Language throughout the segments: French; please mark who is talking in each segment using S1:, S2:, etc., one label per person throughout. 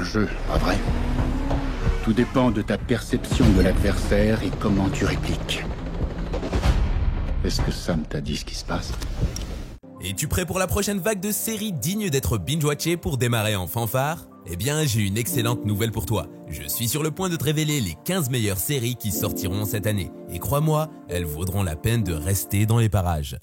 S1: un jeu, pas vrai? Tout dépend de ta perception de l'adversaire et comment tu répliques. Est-ce que Sam t'a dit ce qui se passe?
S2: Es-tu prêt pour la prochaine vague de séries dignes d'être binge-watchées pour démarrer en fanfare? Eh bien, j'ai une excellente nouvelle pour toi. Je suis sur le point de te révéler les 15 meilleures séries qui sortiront cette année. Et crois-moi, elles vaudront la peine de rester dans les parages.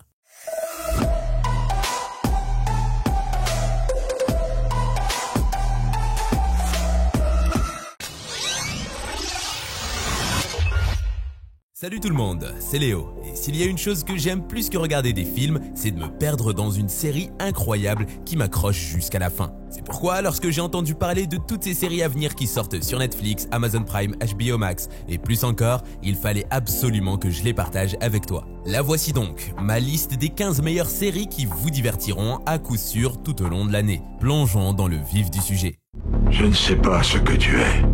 S2: Salut tout le monde, c'est Léo, et s'il y a une chose que j'aime plus que regarder des films, c'est de me perdre dans une série incroyable qui m'accroche jusqu'à la fin. C'est pourquoi, lorsque j'ai entendu parler de toutes ces séries à venir qui sortent sur Netflix, Amazon Prime, HBO Max et plus encore, il fallait absolument que je les partage avec toi. La voici donc, ma liste des 15 meilleures séries qui vous divertiront à coup sûr tout au long de l'année. Plongeons dans le vif du sujet.
S3: Je ne sais pas ce que tu es,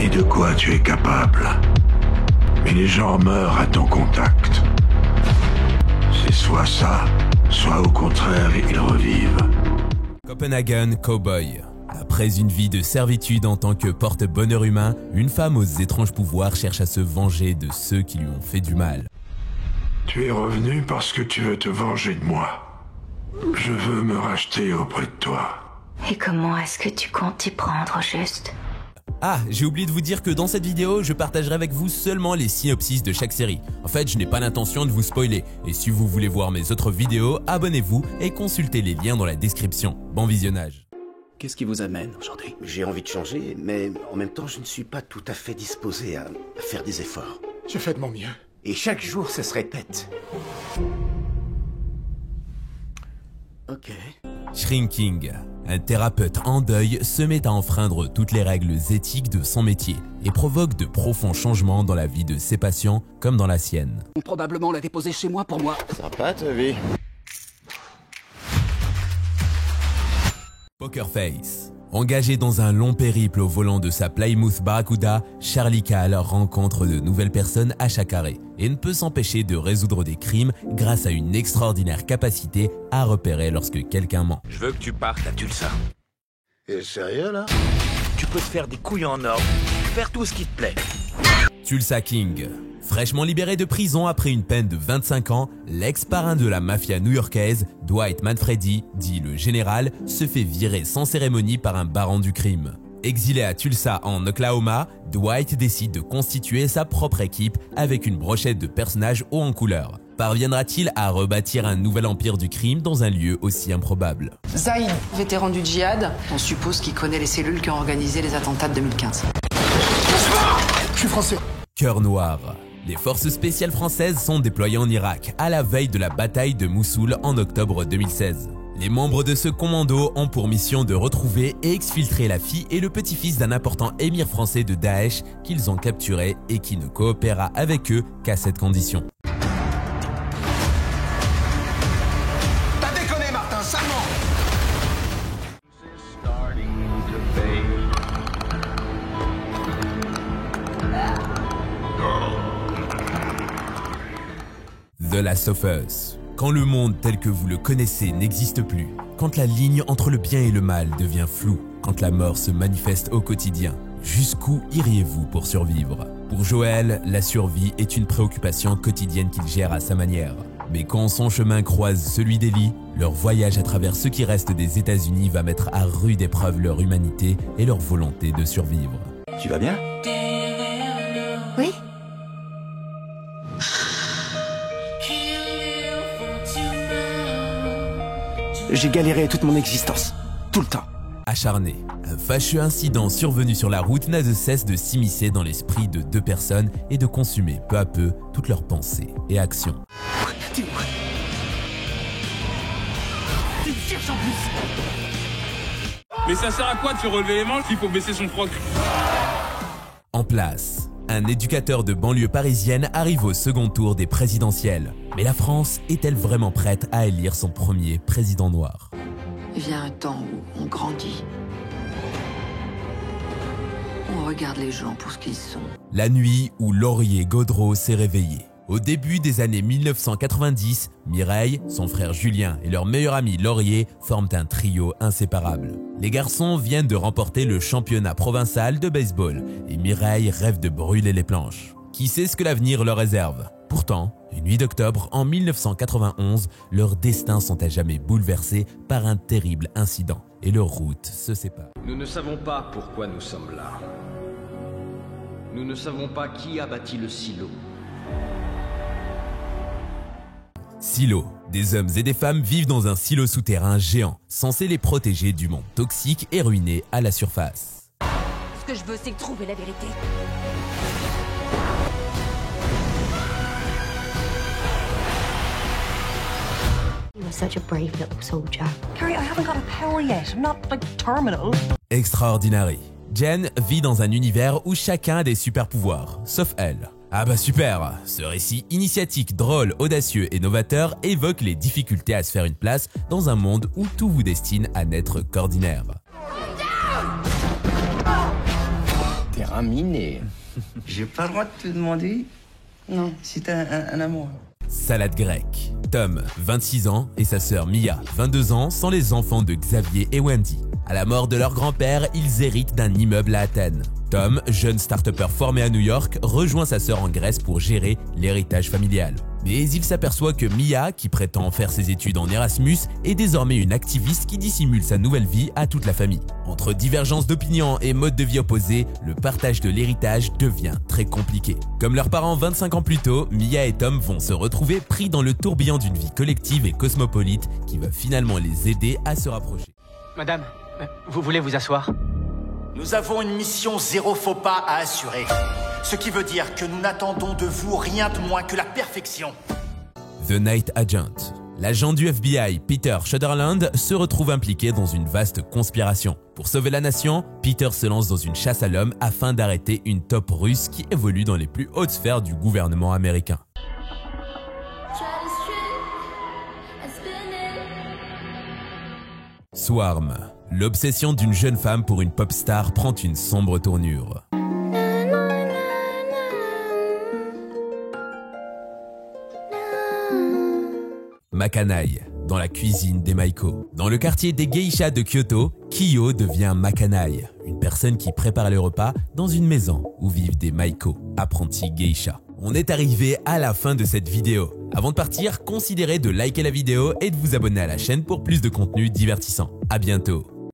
S3: ni de quoi tu es capable. Mais les gens meurent à ton contact. C'est soit ça, soit au contraire, ils revivent.
S2: Copenhagen Cowboy. Après une vie de servitude en tant que porte-bonheur humain, une femme aux étranges pouvoirs cherche à se venger de ceux qui lui ont fait du mal.
S3: Tu es revenu parce que tu veux te venger de moi. Je veux me racheter auprès de toi.
S4: Et comment est-ce que tu comptes t'y prendre, juste?
S2: Ah, j'ai oublié de vous dire que dans cette vidéo, je partagerai avec vous seulement les synopsis de chaque série. En fait, je n'ai pas l'intention de vous spoiler. Et si vous voulez voir mes autres vidéos, abonnez-vous et consultez les liens dans la description. Bon visionnage.
S5: Qu'est-ce qui vous amène aujourd'hui?
S6: J'ai envie de changer, mais en même temps, je ne suis pas tout à fait disposé à faire des efforts.
S5: Je fais de mon mieux.
S6: Et chaque jour, ça se répète.
S5: Ok.
S2: Shrinking. Un thérapeute en deuil se met à enfreindre toutes les règles éthiques de son métier et provoque de profonds changements dans la vie de ses patients comme dans la sienne.
S5: Probablement l'a déposé chez moi pour moi.
S6: Sympa ta vie.
S2: Poker Face. Engagé dans un long périple au volant de sa Plymouth Barracuda, Charlie Kahl rencontre de nouvelles personnes à chaque arrêt et ne peut s'empêcher de résoudre des crimes grâce à une extraordinaire capacité à repérer lorsque quelqu'un ment.
S7: Je veux que tu partes à Tulsa.
S6: T'es sérieux là?
S7: Tu peux te faire des couilles en or, faire tout ce qui te plaît.
S2: Tulsa King. Fraîchement libéré de prison après une peine de 25 ans, l'ex-parrain de la mafia new-yorkaise, Dwight Manfredi, dit le général, se fait virer sans cérémonie par un baron du crime. Exilé à Tulsa en Oklahoma, Dwight décide de constituer sa propre équipe avec une brochette de personnages hauts en couleur. Parviendra-t-il à rebâtir un nouvel empire du crime dans un lieu aussi improbable?
S8: Zaïd, vétéran du djihad, on suppose qu'il connaît les cellules qui ont organisé les attentats de 2015.
S5: Je suis français.
S2: Cœur noir. Les forces spéciales françaises sont déployées en Irak à la veille de la bataille de Mossoul en octobre 2016. Les membres de ce commando ont pour mission de retrouver et exfiltrer la fille et le petit-fils d'un important émir français de Daesh qu'ils ont capturé et qui ne coopérera avec eux qu'à cette condition.
S5: T'as déconné, Martin, seulement.
S2: The Last of Us. Quand le monde tel que vous le connaissez n'existe plus, quand la ligne entre le bien et le mal devient floue, quand la mort se manifeste au quotidien, jusqu'où iriez-vous pour survivre? Pour Joel, la survie est une préoccupation quotidienne qu'il gère à sa manière. Mais quand son chemin croise celui d'Ellie, leur voyage à travers ce qui reste des États-Unis va mettre à rude épreuve leur humanité et leur volonté de survivre.
S6: Tu vas bien?
S4: Oui?
S5: J'ai galéré toute mon existence. Tout le temps.
S2: Acharné, un fâcheux incident survenu sur la route n'a de cesse de s'immiscer dans l'esprit de deux personnes et de consumer peu à peu toutes leurs pensées et actions.
S5: Tu me cherches en plus.
S7: Mais ça sert à quoi de se relever les manches s'il faut baisser son froc?
S2: En place, un éducateur de banlieue parisienne arrive au second tour des présidentielles. Mais la France est-elle vraiment prête à élire son premier président noir?
S8: Il vient un temps où on grandit. On regarde les gens pour ce qu'ils sont.
S2: La nuit où Laurier Gaudreau s'est réveillé. Au début des années 1990, Mireille, son frère Julien et leur meilleur ami Laurier forment un trio inséparable. Les garçons viennent de remporter le championnat provincial de baseball et Mireille rêve de brûler les planches. Qui sait ce que l'avenir leur réserve? Pourtant, une nuit d'octobre en 1991, leurs destins sont à jamais bouleversés par un terrible incident et leurs routes se séparent.
S9: Nous ne savons pas pourquoi nous sommes là. Nous ne savons pas qui a bâti le silo.
S2: Silo. Des hommes et des femmes vivent dans un silo souterrain géant, censé les protéger du monde toxique et ruiné à la surface.
S10: Ce que je veux, c'est trouver la vérité.
S4: You are such a brave little soldier.
S10: Carrie, I haven't got a power yet. I'm not, like, terminal.
S2: Extraordinary. Jen vit dans un univers où chacun a des super pouvoirs, sauf elle. Ah bah super! Ce récit initiatique, drôle, audacieux et novateur évoque les difficultés à se faire une place dans un monde où tout vous destine à n'être qu'ordinaire.
S11: Terrain miné. J'ai pas le droit de te demander? Non, si t'as un amour.
S2: Salade grecque. Tom, 26 ans, et sa sœur Mia, 22 ans, sont les enfants de Xavier et Wendy. À la mort de leur grand-père, ils héritent d'un immeuble à Athènes. Tom, jeune start-upper formé à New York, rejoint sa sœur en Grèce pour gérer l'héritage familial. Mais il s'aperçoit que Mia, qui prétend faire ses études en Erasmus, est désormais une activiste qui dissimule sa nouvelle vie à toute la famille. Entre divergences d'opinion et modes de vie opposés, le partage de l'héritage devient très compliqué. Comme leurs parents 25 ans plus tôt, Mia et Tom vont se retrouver pris dans le tourbillon d'une vie collective et cosmopolite qui va finalement les aider à se rapprocher.
S12: Madame, vous voulez vous asseoir?
S13: Nous avons une mission zéro faux pas à assurer. Ce qui veut dire que nous n'attendons de vous rien de moins que la perfection.
S2: The Night Agent. L'agent du FBI, Peter Sutherland, se retrouve impliqué dans une vaste conspiration. Pour sauver la nation, Peter se lance dans une chasse à l'homme afin d'arrêter une taupe russe qui évolue dans les plus hautes sphères du gouvernement américain. Swarm. L'obsession d'une jeune femme pour une pop star prend une sombre tournure. Makanai, dans la cuisine des Maiko. Dans le quartier des geishas de Kyoto, Kiyo devient Makanai, une personne qui prépare les repas dans une maison où vivent des Maiko, apprentis geishas. On est arrivé à la fin de cette vidéo. Avant de partir, considérez de liker la vidéo et de vous abonner à la chaîne pour plus de contenu divertissant. À bientôt.